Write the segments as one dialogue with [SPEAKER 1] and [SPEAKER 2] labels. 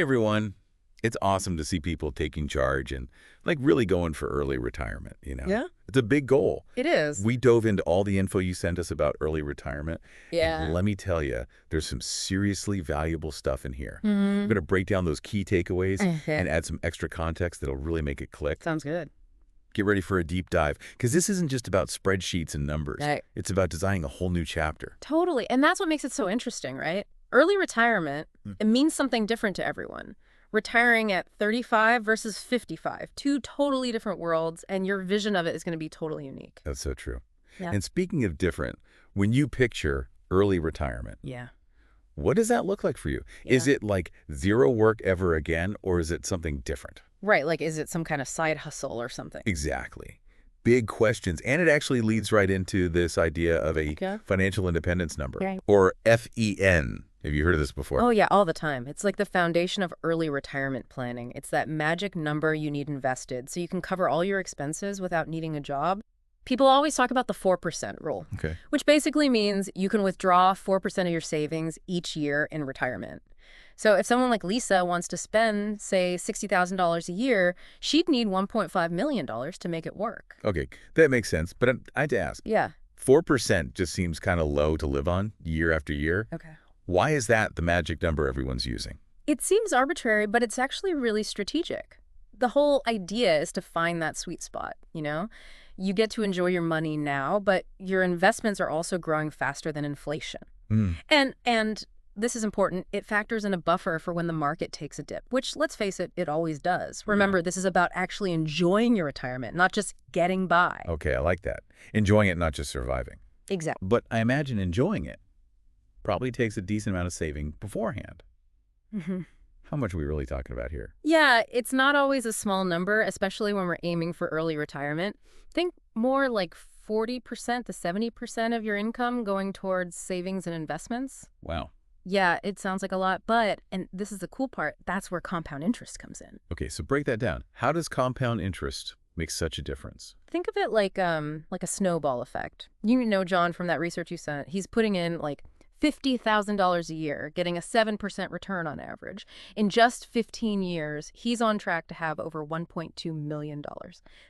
[SPEAKER 1] everyone. It's awesome to see people taking charge and like really going for early retirement, you know.
[SPEAKER 2] Yeah,
[SPEAKER 1] It's a big goal.
[SPEAKER 2] it is.
[SPEAKER 1] We dove into all the info you sent us about early retirement.
[SPEAKER 2] Yeah.
[SPEAKER 1] And let me tell you, there's some seriously valuable stuff in here. We're
[SPEAKER 2] Mm-hmm.
[SPEAKER 1] going to break down those key takeaways
[SPEAKER 2] Yeah.
[SPEAKER 1] and add some extra context that'll really make it click.
[SPEAKER 2] Sounds good.
[SPEAKER 1] Get ready for a deep dive because this isn't just about spreadsheets and numbers.
[SPEAKER 2] Right.
[SPEAKER 1] It's about designing a whole new chapter.
[SPEAKER 2] Totally. And that's what makes it so interesting, right? Early retirement, it means something different to everyone. Retiring at 35 versus 55, two totally different worlds, and your vision of it is going to be totally unique.
[SPEAKER 1] That's so true.
[SPEAKER 2] Yeah.
[SPEAKER 1] And speaking of different, when you picture early retirement,
[SPEAKER 2] Yeah.
[SPEAKER 1] what does that look like for you? Is it like zero work ever again, or is it something different?
[SPEAKER 2] Right. Like, is it some kind of side hustle or something?
[SPEAKER 1] Exactly. Big questions. And it actually leads right into this idea of a
[SPEAKER 2] Okay.
[SPEAKER 1] financial independence number,
[SPEAKER 2] Right.
[SPEAKER 1] or FEN. Have you heard of this before?
[SPEAKER 2] Oh, yeah, all the time. It's like the foundation of early retirement planning. It's that magic number you need invested so you can cover all your expenses without needing a job. People always talk about the 4% rule,
[SPEAKER 1] Okay.
[SPEAKER 2] which basically means you can withdraw 4% of your savings each year in retirement. So if someone like Lisa wants to spend, say, $60,000 a year, she'd need $1.5 million to make it work.
[SPEAKER 1] Okay, that makes sense. But I had to ask,
[SPEAKER 2] Yeah.
[SPEAKER 1] 4% just seems kind of low to live on year after year.
[SPEAKER 2] Okay.
[SPEAKER 1] Why is that the magic number everyone's using?
[SPEAKER 2] It seems arbitrary, but it's actually really strategic. The whole idea is to find that sweet spot, you know? You get to enjoy your money now, but your investments are also growing faster than inflation.
[SPEAKER 1] Mm.
[SPEAKER 2] And this is important, it factors in a buffer for when the market takes a dip, which, let's face it, it always does. Remember, this is about actually enjoying your retirement, not just getting by.
[SPEAKER 1] Okay, I like that. Enjoying it, not just surviving.
[SPEAKER 2] Exactly.
[SPEAKER 1] But I imagine enjoying it probably takes a decent amount of saving beforehand.
[SPEAKER 2] Mm-hmm.
[SPEAKER 1] How much are we really talking about here?
[SPEAKER 2] Yeah, it's not always a small number, especially when we're aiming for early retirement. Think more like 40% to 70% of your income going towards savings and investments.
[SPEAKER 1] Wow.
[SPEAKER 2] Yeah, it sounds like a lot, but, and this is the cool part, that's where compound interest comes in.
[SPEAKER 1] Okay, so break that down. How does compound interest make such a difference?
[SPEAKER 2] Think of it like a snowball effect. You know John from that research you sent. He's putting in like $50,000 a year, getting a 7% return on average. In just 15 years, he's on track to have over $1.2 million.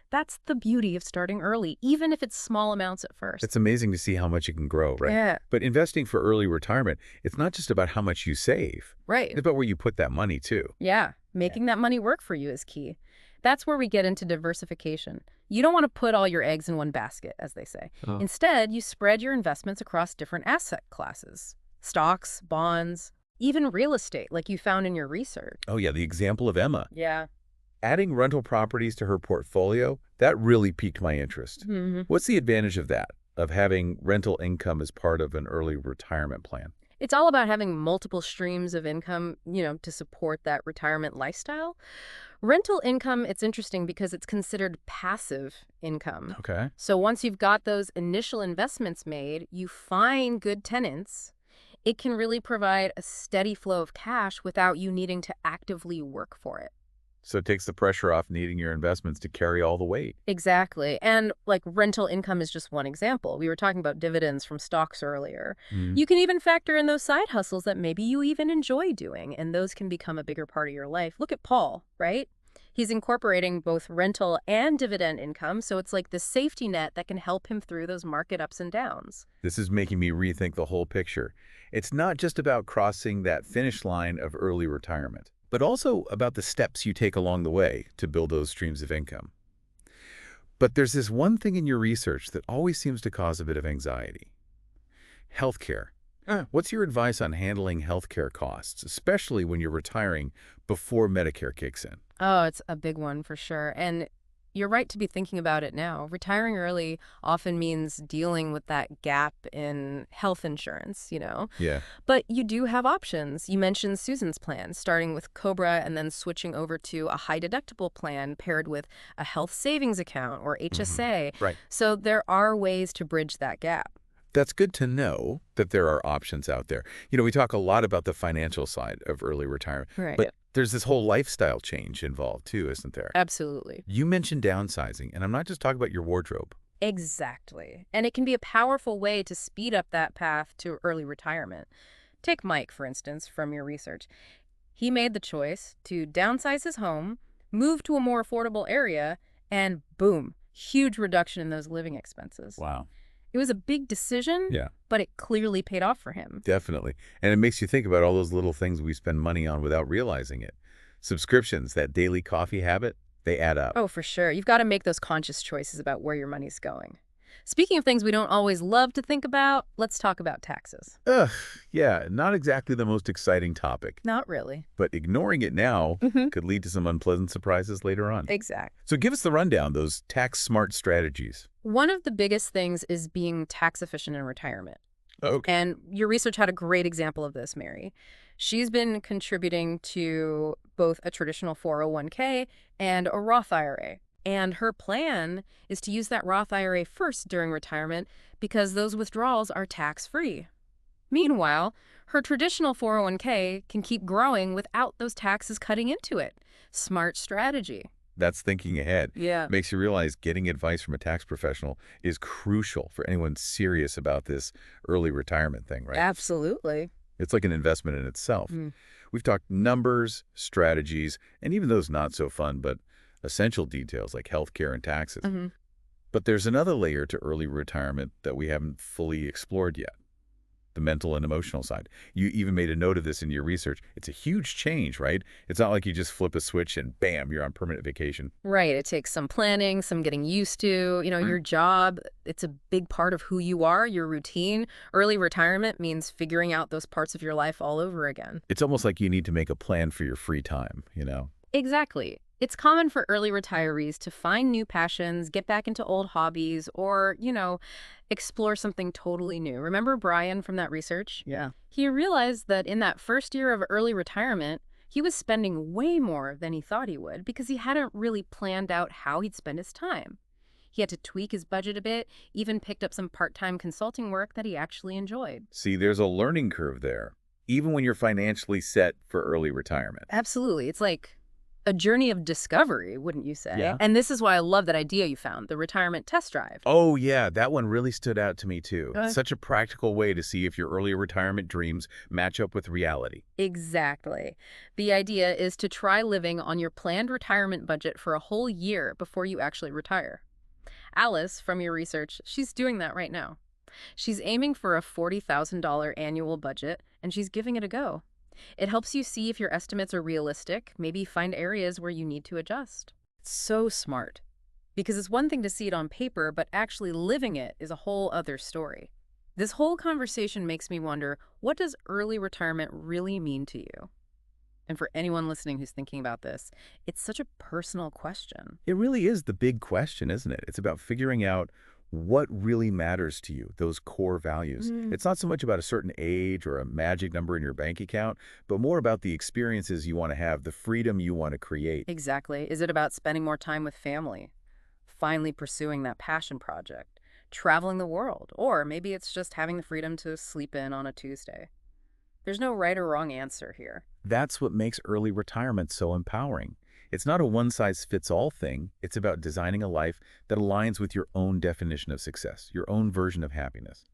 [SPEAKER 2] That's the beauty of starting early, even if it's small amounts at first.
[SPEAKER 1] It's amazing to see how much it can grow, right?
[SPEAKER 2] Yeah.
[SPEAKER 1] But investing for early retirement, it's not just about how much you save.
[SPEAKER 2] Right.
[SPEAKER 1] It's about where you put that money, too.
[SPEAKER 2] Yeah. Making that money work for you is key. That's where we get into diversification. You don't want to put all your eggs in one basket, as they say.
[SPEAKER 1] Oh.
[SPEAKER 2] Instead, you spread your investments across different asset classes. Stocks, bonds, even real estate, like you found in your research.
[SPEAKER 1] Oh, yeah, the example of Emma.
[SPEAKER 2] Yeah.
[SPEAKER 1] Adding rental properties to her portfolio, that really piqued my interest.
[SPEAKER 2] Mm-hmm.
[SPEAKER 1] What's the advantage of that, of having rental income as part of an early retirement plan?
[SPEAKER 2] It's all about having multiple streams of income, to support that retirement lifestyle. Rental income, it's interesting because it's considered passive income.
[SPEAKER 1] Okay.
[SPEAKER 2] So once you've got those initial investments made, you find good tenants, it can really provide a steady flow of cash without you needing to actively work for it.
[SPEAKER 1] So it takes the pressure off needing your investments to carry all the weight.
[SPEAKER 2] Exactly. And like rental income is just one example. We were talking about dividends from stocks earlier. You can even factor in those side hustles that maybe you even enjoy doing, and those can become a bigger part of your life. Look at Paul, right? He's incorporating both rental and dividend income, so it's like the safety net that can help him through those market ups and downs.
[SPEAKER 1] This is making me rethink the whole picture. It's not just about crossing that finish line of early retirement, but also about the steps you take along the way to build those streams of income. But there's this one thing in your research that always seems to cause a bit of anxiety. Healthcare. What's your advice on handling healthcare costs, especially when you're retiring before Medicare kicks in?
[SPEAKER 2] Oh, it's a big one for sure. And you're right to be thinking about it now. Retiring early often means dealing with that gap in health insurance,
[SPEAKER 1] Yeah.
[SPEAKER 2] But you do have options. You mentioned Susan's plan, starting with Cobra and then switching over to a high deductible plan paired with a health savings account or HSA.
[SPEAKER 1] Right.
[SPEAKER 2] So there are ways to bridge that gap.
[SPEAKER 1] That's good to know that there are options out there. We talk a lot about the financial side of early retirement,
[SPEAKER 2] Right.
[SPEAKER 1] but there's this whole lifestyle change involved too, isn't there?
[SPEAKER 2] Absolutely.
[SPEAKER 1] You mentioned downsizing, and I'm not just talking about your wardrobe.
[SPEAKER 2] Exactly. And it can be a powerful way to speed up that path to early retirement. Take Mike, for instance, from your research. He made the choice to downsize his home, move to a more affordable area, and boom, huge reduction in those living expenses.
[SPEAKER 1] Wow.
[SPEAKER 2] It was a big decision,
[SPEAKER 1] Yeah,
[SPEAKER 2] but it clearly paid off for him.
[SPEAKER 1] definitely. And it makes you think about all those little things we spend money on without realizing it. Subscriptions, that daily coffee habit, they add up.
[SPEAKER 2] Oh, for sure. You've got to make those conscious choices about where your money's going. Speaking of things we don't always love to think about, let's talk about taxes.
[SPEAKER 1] Ugh, yeah, not exactly the most exciting topic.
[SPEAKER 2] Not really.
[SPEAKER 1] But ignoring it now
[SPEAKER 2] Mm-hmm.
[SPEAKER 1] could lead to some unpleasant surprises later on.
[SPEAKER 2] Exactly.
[SPEAKER 1] So give us the rundown, those tax-smart strategies.
[SPEAKER 2] One of the biggest things is being tax efficient in retirement.
[SPEAKER 1] Okay.
[SPEAKER 2] And your research had a great example of this, Mary. She's been contributing to both a traditional 401k and a Roth IRA. And her plan is to use that Roth IRA first during retirement because those withdrawals are tax-free. Meanwhile, her traditional 401k can keep growing without those taxes cutting into it. Smart strategy.
[SPEAKER 1] That's thinking ahead.
[SPEAKER 2] Yeah.
[SPEAKER 1] Makes you realize getting advice from a tax professional is crucial for anyone serious about this early retirement thing, right?
[SPEAKER 2] Absolutely.
[SPEAKER 1] It's like an investment in itself.
[SPEAKER 2] Mm.
[SPEAKER 1] We've talked numbers, strategies, and even those not so fun but essential details like healthcare and taxes.
[SPEAKER 2] Mm-hmm.
[SPEAKER 1] But there's another layer to early retirement that we haven't fully explored yet. The mental and emotional side. You even made a note of this in your research. It's a huge change, right? It's not like you just flip a switch and bam, you're on permanent vacation.
[SPEAKER 2] Right. It takes some planning, some getting used to, your job. It's a big part of who you are, your routine. Early retirement means figuring out those parts of your life all over again.
[SPEAKER 1] It's almost like you need to make a plan for your free time, you know?
[SPEAKER 2] Exactly. It's common for early retirees to find new passions, get back into old hobbies, or, explore something totally new. Remember Brian from that research?
[SPEAKER 1] Yeah.
[SPEAKER 2] He realized that in that first year of early retirement, he was spending way more than he thought he would because he hadn't really planned out how he'd spend his time. He had to tweak his budget a bit, even picked up some part-time consulting work that he actually enjoyed.
[SPEAKER 1] See, there's a learning curve there, even when you're financially set for early retirement.
[SPEAKER 2] Absolutely. It's like a journey of discovery, wouldn't you say?
[SPEAKER 1] Yeah.
[SPEAKER 2] And this is why I love that idea you found, the retirement test drive.
[SPEAKER 1] Oh, yeah, that one really stood out to me, too.
[SPEAKER 2] Uh.
[SPEAKER 1] Such a practical way to see if your early retirement dreams match up with reality.
[SPEAKER 2] Exactly. The idea is to try living on your planned retirement budget for a whole year before you actually retire. Alice, from your research, she's doing that right now. She's aiming for a $40,000 annual budget, and she's giving it a go. It helps you see if your estimates are realistic, maybe find areas where you need to adjust. It's so smart. Because it's one thing to see it on paper, but actually living it is a whole other story. This whole conversation makes me wonder, what does early retirement really mean to you? And for anyone listening who's thinking about this, it's such a personal question.
[SPEAKER 1] It really is the big question, isn't it? It's about figuring out what really matters to you, those core values. It's not so much about a certain age or a magic number in your bank account, but more about the experiences you want to have, the freedom you want to create.
[SPEAKER 2] Exactly. Is it about spending more time with family? Finally pursuing that passion project? Traveling the world? Or maybe it's just having the freedom to sleep in on a Tuesday. There's no right or wrong answer here.
[SPEAKER 1] That's what makes early retirement so empowering. It's not a one-size-fits-all thing. It's about designing a life that aligns with your own definition of success, your own version of happiness.